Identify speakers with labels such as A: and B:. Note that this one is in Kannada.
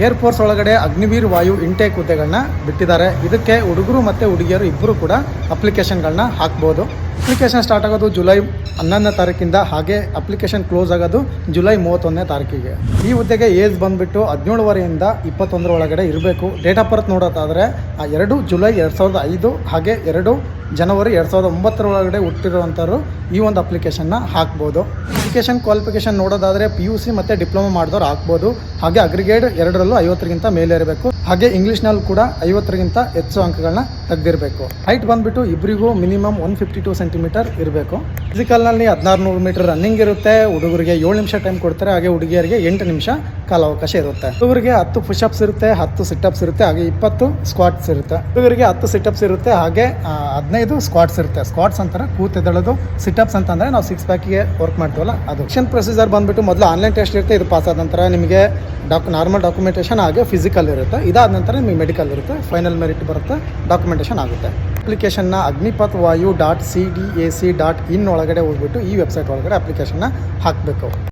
A: ಏರ್ಫೋರ್ಸ್ ಒಳಗಡೆ ಅಗ್ನಿವೀರ್ ವಾಯು ಇಂಟೇಕ್ ಹುದ್ದೆಗಳನ್ನ ಬಿಟ್ಟಿದ್ದಾರೆ. ಇದಕ್ಕೆ ಹುಡುಗರು ಮತ್ತು ಹುಡುಗಿಯರು ಇಬ್ಬರು ಕೂಡ ಅಪ್ಲಿಕೇಶನ್ಗಳನ್ನ ಹಾಕ್ಬೋದು. ಅಪ್ಲಿಕೇಶನ್ ಸ್ಟಾರ್ಟ್ ಆಗೋದು ಜುಲೈ 11ನೇ ತಾರೀಕಿಂದ, ಹಾಗೆ ಅಪ್ಲಿಕೇಶನ್ ಕ್ಲೋಸ್ ಆಗೋದು ಜುಲೈ 31ನೇ ತಾರೀಕಿಗೆ. ಈ ಹುದ್ದೆಗೆ ಏಜ್ ಬಂದುಬಿಟ್ಟು 17 ವರ್ಷದಿಂದ 21 ಒಳಗಡೆ ಇರಬೇಕು. ಡೇಟ್ ಆಫ್ ಬರ್ತ್ ನೋಡೋದಾದರೆ 2 ಜುಲೈ 2005 ಹಾಗೆ 2 ಜನವರಿ 2009 ಒಳಗಡೆ ಹುಟ್ಟಿರುವಂಥವ್ರು ಈ ಒಂದು ಅಪ್ಲಿಕೇಶನ್ನ ಹಾಕ್ಬೋದು. ಎಜುಕೇಷನ್ ಕ್ವಾಲಿಫಿಕೇಷನ್ ನೋಡೋದಾದರೆ PUC ಮತ್ತು ಡಿಪ್ಲೊಮಾ ಮಾಡಿದವ್ರು ಹಾಕ್ಬೋದು. ಹಾಗೆ ಅಗ್ರಿಗೇಟ್ 2ರಲ್ಲೂ 50ಗಿಂತ ಮೇಲೆ ಇರಬೇಕು. ಹಾಗೆ ಇಂಗ್ಲೀಷ್ನಲ್ಲಿ ಕೂಡ 50ಗಿಂತ ಹೆಚ್ಚು ಅಂಕಗಳನ್ನ ತೆಗೆದಿರಬೇಕು. ಹೈಟ್ ಬಂದುಬಿಟ್ಟು ಇಬ್ಬರಿಗೂ ಮಿನಿಮಮ್ 152 ಸೆಂಟಿಮೀಟರ್ ಇರಬೇಕು. ಫಿಸಿಕಲ್ನಲ್ಲಿ 1600 ಮೀಟರ್ ರನ್ನಿಂಗ್ ಇರುತ್ತೆ. ಹುಡುಗರಿಗೆ 7 ನಿಮಿಷ ಟೈಮ್ ಕೊಡ್ತಾರೆ, ಹಾಗೆ ಹುಡುಗಿಯರಿಗೆ 8 ನಿಮಿಷ ಕಾಲಾವಕಾಶ ಇರುತ್ತೆ. ಹುಡುಗರಿಗೆ 10 ಪುಷಪ್ಸ್ ಇರುತ್ತೆ, 10 ಸಿಟಪ್ಸ್ ಇರುತ್ತೆ, ಹಾಗೆ 20 ಸ್ಕ್ವಾಟ್ಸ್ ಇರುತ್ತೆ. ಹುಡುಗರಿಗೆ 10 ಸಿಟಪ್ಸ್ ಇರುತ್ತೆ, ಹಾಗೆ 15 ಸ್ಕ್ವಾಟ್ಸ್ ಇರುತ್ತೆ. ಸ್ಕ್ವಾಟ್ಸ್ ಅಂತಾರೆ ಕೂತೆದಳೋದು. ಸಿಟಪ್ಸ್ ಅಂತಂದರೆ ನಾವು 6 ಪ್ಯಾಕಿಗೆ ವರ್ಕ್ ಮಾಡ್ತೀವಲ್ಲ ಅದು. ಸೆಲೆಕ್ಷನ್ ಪ್ರೊಸೀಜರ್ ಬಂದುಬಿಟ್ಟು ಮೊದಲು ಆನ್ಲೈನ್ ಟೆಸ್ಟ್ ಇರುತ್ತೆ. ಇದು ಪಾಸ್ ಆದ ನಂತರ ನಿಮಗೆ ನಾರ್ಮಲ್ ಡಾಕ್ಯುಮೆಂಟೇಷನ್ ಹಾಗೆ ಫಿಸಿಕಲ್ ಇರುತ್ತೆ. ಇದಾದ ನಂತರ ನಿಮಗೆ ಮೆಡಿಕಲ್ ಇರುತ್ತೆ. ಫೈನಲ್ ಮೆರಿಟ್ ಬರುತ್ತೆ, ಡಾಕ್ಯುಮೆಂಟೇಷನ್ ಆಗುತ್ತೆ. ಅಪ್ಲಿಕೇಶನ್ನ agnipathvayu.cdac.in ಒಳಗಡೆ ಹೋಗ್ಬಿಟ್ಟು ಈ ವೆಬ್ಸೈಟ್ ಒಳಗಡೆ ಅಪ್ಲಿಕೇಶನ್ನ ಹಾಕಬೇಕು.